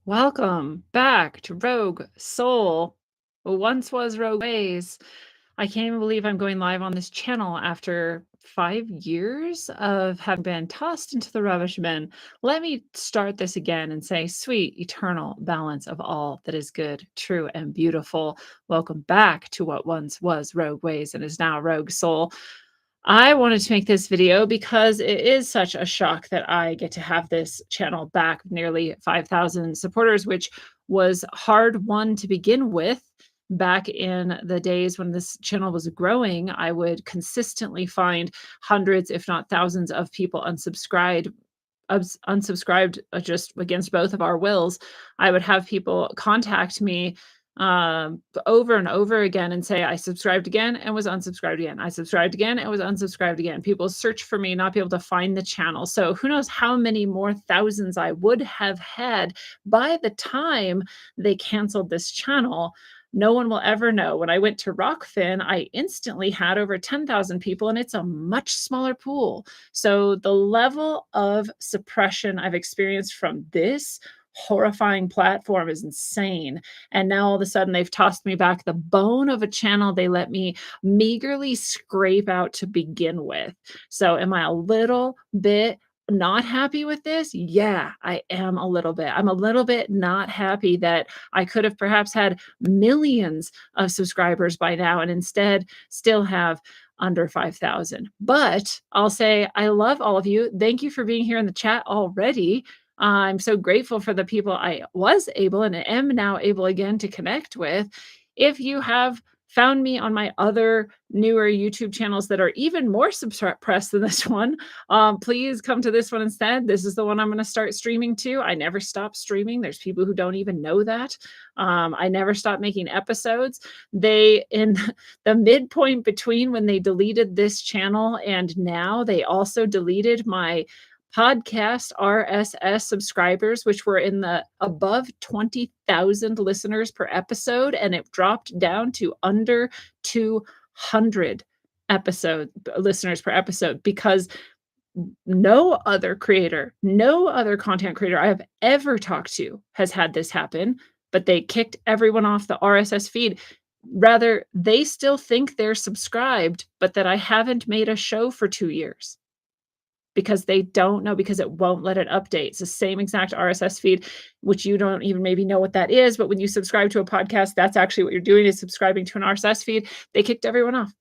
Welcome back to Rogue Soul, who once was Rogue Ways. I can't even believe I'm going live on this channel after 5 years of having been tossed into the rubbish bin. Let me start this again and say, sweet, eternal balance of all that is good, true, and beautiful. Welcome back to what once was Rogue Ways and is now Rogue Soul. I wanted to make this video because it is such a shock that I get to have this channel back nearly 5,000 supporters, which was hard won to begin with. Back in the days when this channel was growing, I would consistently find hundreds, if not thousands, of people unsubscribed just against both of our wills. I would have people contact me over and over again and say, I subscribed again and was unsubscribed again. I subscribed again and was unsubscribed again. People search for me, not be able to find the channel. So who knows how many more thousands I would have had by the time they canceled this channel. No one will ever know. When I went to Rockfin, I instantly had over 10,000 people, and it's a much smaller pool. So the level of suppression I've experienced from this horrifying platform is insane. And now all of a sudden they've tossed me back the bone of a channel they let me meagerly scrape out to begin with. So am I a little bit not happy with this? Yeah, I am a little bit. I'm a little bit not happy that I could have perhaps had millions of subscribers by now and instead still have under 5,000. But I'll say I love all of you. Thank you for being here in the chat already. I'm so grateful for the people I was able and am now able again to connect with. If you have found me on my other newer YouTube channels that are even more suppressed than this one, please come to this one instead. This is the one I'm going to start streaming to. I never stop streaming. There's people who don't even know that. I never stopped making episodes. They, in the midpoint between when they deleted this channel and now, they also deleted my podcast RSS subscribers, which were in the above 20,000 listeners per episode, and it dropped down to under 200 listeners per episode because no other creator, no other content creator I have ever talked to has had this happen, but they kicked everyone off the RSS feed. Rather, they still think they're subscribed, but that I haven't made a show for 2 years because they don't know, because it won't let it update. It's the same exact RSS feed, which you don't even maybe know what that is. But when you subscribe to a podcast, that's actually what you're doing, is subscribing to an RSS feed. They kicked everyone off.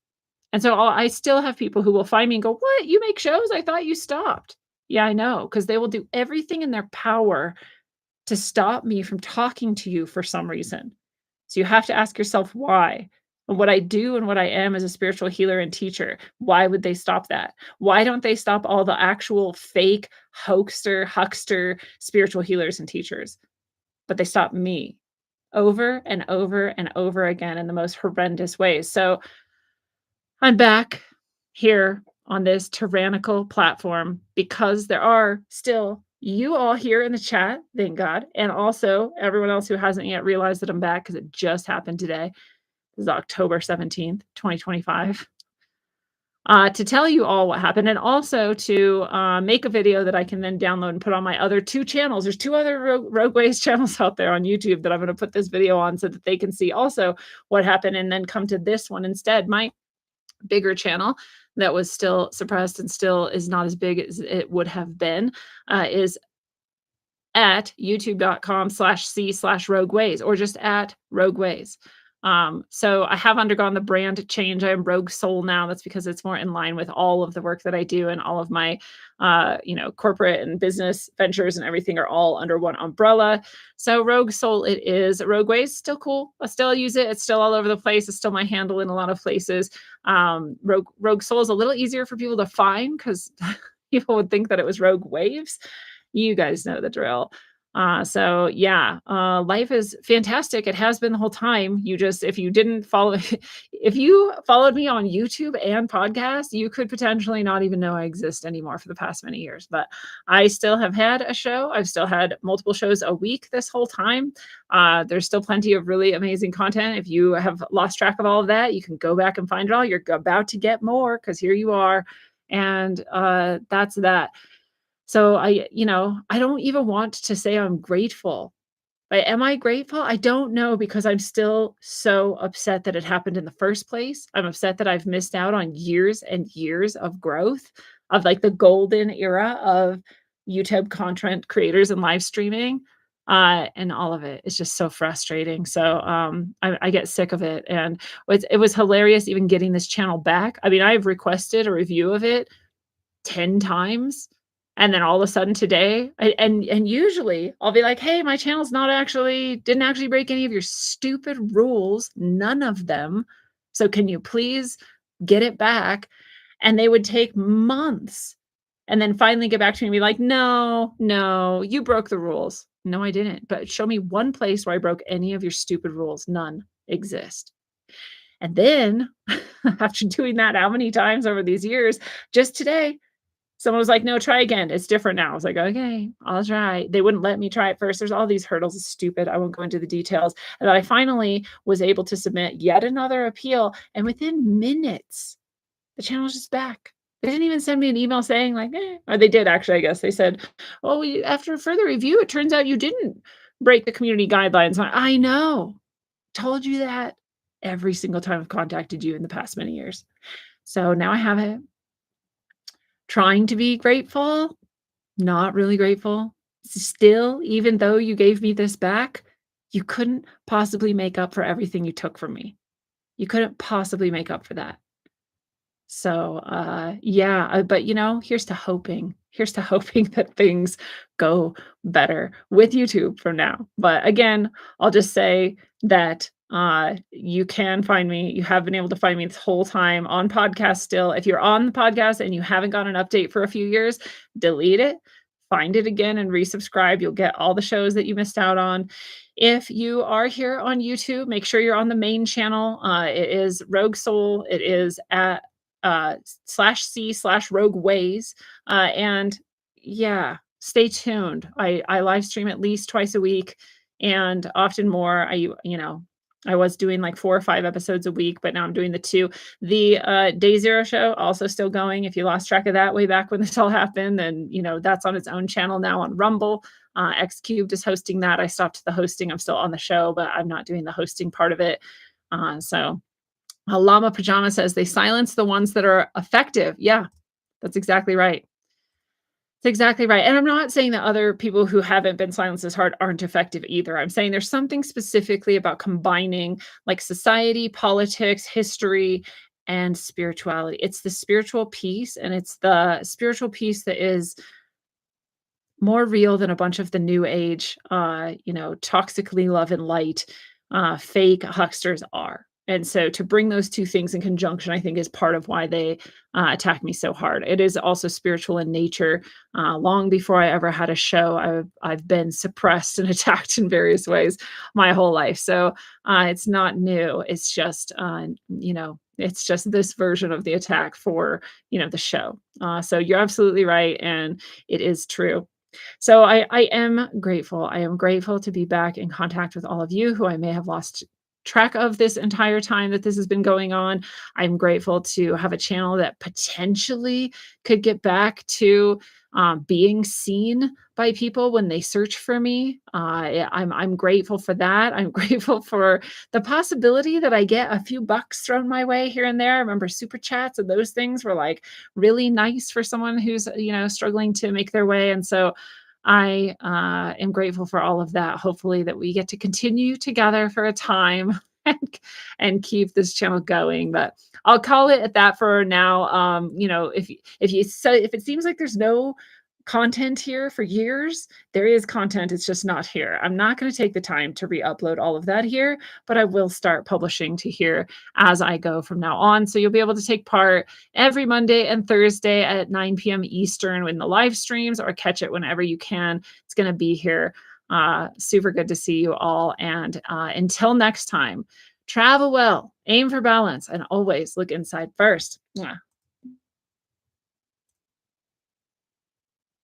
And so I still have people who will find me and go, what? You make shows? I thought you stopped. Yeah, I know, because they will do everything in their power to stop me from talking to you for some reason. So you have to ask yourself why. And what I do and what I am as a spiritual healer and teacher, why would they stop that? Why don't they stop all the actual fake huckster spiritual healers and teachers? But they stop me over and over and over again in the most horrendous ways. So I'm back here on this tyrannical platform because there are still you all here in the chat, thank God, and also everyone else who hasn't yet realized that I'm back because it just happened today. This is October 17th, 2025. To tell you all what happened, and also to make a video that I can then download and put on my other two channels. There's two other Rogue Ways channels out there on YouTube that I'm going to put this video on so that they can see also what happened and then come to this one instead. My bigger channel that was still suppressed and still is not as big as it would have been is at youtube.com/c/rogueways or just at Rogue Ways. So I have undergone the brand change. I am Rogue Soul now. That's because it's more in line with all of the work that I do, and all of my corporate and business ventures and everything are all under one umbrella. So Rogue Soul it is. Rogue Ways still cool. I still use it. It's still all over the place. It's still my handle in a lot of places. Rogue Soul is a little easier for people to find because people would think that it was Rogue Waves. You guys know the drill. So yeah, life is fantastic. It has been the whole time. You just, if you didn't follow, if you followed me on YouTube and podcast, you could potentially not even know I exist anymore for the past many years. But I still have had a show. I've still had multiple shows a week this whole time. There's still plenty of really amazing content. If you have lost track of all of that, you can go back and find it all. You're about to get more because here you are. And that's that. So I don't even want to say I'm grateful But am I grateful? I don't know because I'm still so upset that it happened in the first place. I'm upset that I've missed out on years and years of growth of like the golden era of YouTube content creators and live streaming. And all of it is just so frustrating. So I get sick of it. And it was hilarious even getting this channel back. I mean, I've requested a review of it 10 times, and then all of a sudden today and usually I'll be like, "Hey, my channel's not actually didn't actually break any of your stupid rules, none of them. So can you please get it back?" And they would take months and then finally get back to me and be like, "No, no, you broke the rules." No, I didn't. But show me one place where I broke any of your stupid rules. None exist. And then after doing that how many times over these years, just today someone was like, "No, try again. It's different now." I was like, "Okay, I'll try." They wouldn't let me try it first. There's all these hurdles. It's stupid. I won't go into the details. And then I finally was able to submit yet another appeal, and within minutes, the channel was just back. They didn't even send me an email saying like, or they did actually, I guess. They said, "Oh, we after further review, it turns out you didn't break the community guidelines." I know. Told you that every single time I've contacted you in the past many years. So now I have it. Trying to be grateful, not really grateful. Still, even though you gave me this back, you couldn't possibly make up for everything you took from me. You couldn't possibly make up for that. So, yeah, but here's to hoping. Here's to hoping that things go better with YouTube from now. But again, I'll just say that you can find me. You have been able to find me this whole time on podcast still. If you're on the podcast and you haven't got an update for a few years, delete it, find it again and resubscribe. You'll get all the shows that you missed out on. If you are here on YouTube, make sure you're on the main channel. It is Rogue Soul. It is at /C/Rogue Ways. And yeah, stay tuned. I live stream at least twice a week and often more. I was doing like 4 or 5 episodes a week, but now I'm doing the 2. The Day Zero show also still going. If you lost track of that way back when this all happened, then that's on its own channel now on Rumble. X Cubed is hosting that. I stopped the hosting. I'm still on the show, but I'm not doing the hosting part of it. So Llama Pajama says they silence the ones that are effective. Yeah, that's exactly right. That's exactly right. And I'm not saying that other people who haven't been silenced as hard aren't effective either. I'm saying there's something specifically about combining like society, politics, history, and spirituality. It's the spiritual piece, and it's the spiritual piece that is more real than a bunch of the new age, toxically love and light, fake hucksters are. And so to bring those 2 things in conjunction, I think is part of why they attack me so hard. It is also spiritual in nature. Long before I ever had a show, I've been suppressed and attacked in various ways my whole life. So it's not new. It's just, it's just this version of the attack for, the show. So you're absolutely right. And it is true. So I am grateful. I am grateful to be back in contact with all of you who I may have lost track of this entire time that this has been going on. I'm grateful to have a channel that potentially could get back to being seen by people when they search for me. I'm grateful for that. I'm grateful for the possibility that I get a few bucks thrown my way here and there. I remember super chats and those things were like really nice for someone who's struggling to make their way. And so I am grateful for all of that. Hopefully that we get to continue together for a time and keep this channel going. But I'll call it at that for now. If it seems like there's no content here for years, there is content. It's just not here. I'm not going to take the time to re-upload all of that here, but I will start publishing to here as I go from now on. So you'll be able to take part every Monday and Thursday at 9 p.m. Eastern in the live streams, or catch it whenever you can. It's going to be here. Super good to see you all. And until next time, travel well, aim for balance, and always look inside first. Mwah.